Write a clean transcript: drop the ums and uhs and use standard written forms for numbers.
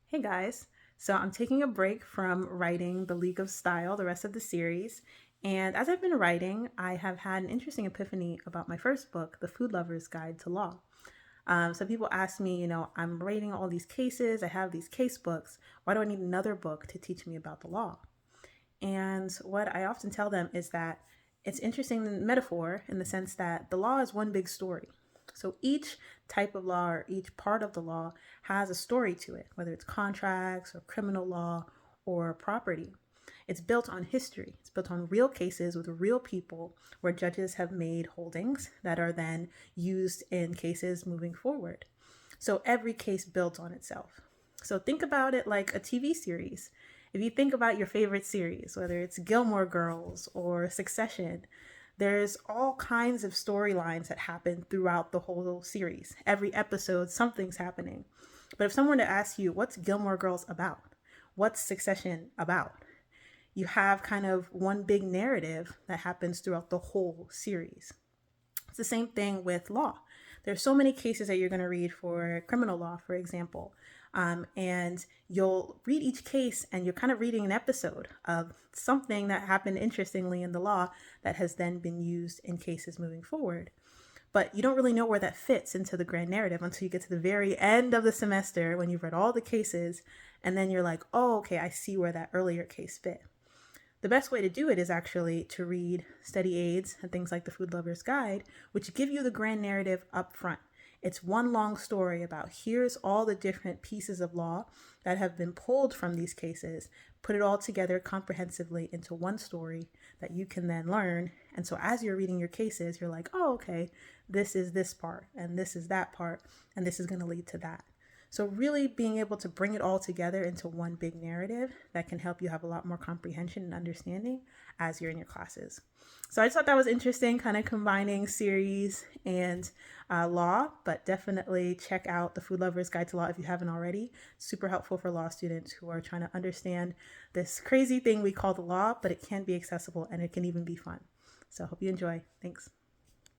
Hey guys, so I'm taking a break from writing The League of Style, the rest of the series. And as I've been writing, I have had an interesting epiphany about my first book, The Food Lover's Guide to Law. Some people ask me, I'm writing all these cases, I have these case books. Why do I need another book to teach me about the law? And what I often tell them is that it's interesting metaphor in the sense that the law is one big story. So each type of law or each part of the law has a story to it, whether it's contracts or criminal law or property. It's built on history. It's built on real cases with real people where judges have made holdings that are then used in cases moving forward. So every case builds on itself. So think about it like a TV series. If you think about your favorite series, whether it's Gilmore Girls or Succession, there's all kinds of storylines that happen throughout the whole series. Every episode, something's happening. But if someone were to ask you, what's Gilmore Girls about? What's Succession about? You have kind of one big narrative that happens throughout the whole series. It's the same thing with law. There's so many cases that you're going to read for criminal law, for example. And you'll read each case and you're kind of reading an episode of something that happened interestingly in the law that has then been used in cases moving forward. But you don't really know where that fits into the grand narrative until you get to the very end of the semester when you've read all the cases. And then you're like, oh, okay, I see where that earlier case fit. The best way to do it is actually to read study aids and things like the Food Lover's Guide, which give you the grand narrative up front. It's one long story about here's all the different pieces of law that have been pulled from these cases, put it all together comprehensively into one story that you can then learn. And so as you're reading your cases, you're like, oh, okay, this is this part, and this is that part, and this is going to lead to that. So really being able to bring it all together into one big narrative that can help you have a lot more comprehension and understanding as you're in your classes. So I just thought that was interesting, kind of combining series and law, but definitely check out The Food Lover's Guide to Law if you haven't already. Super helpful for law students who are trying to understand this crazy thing we call the law, but it can be accessible and it can even be fun. So I hope you enjoy. Thanks.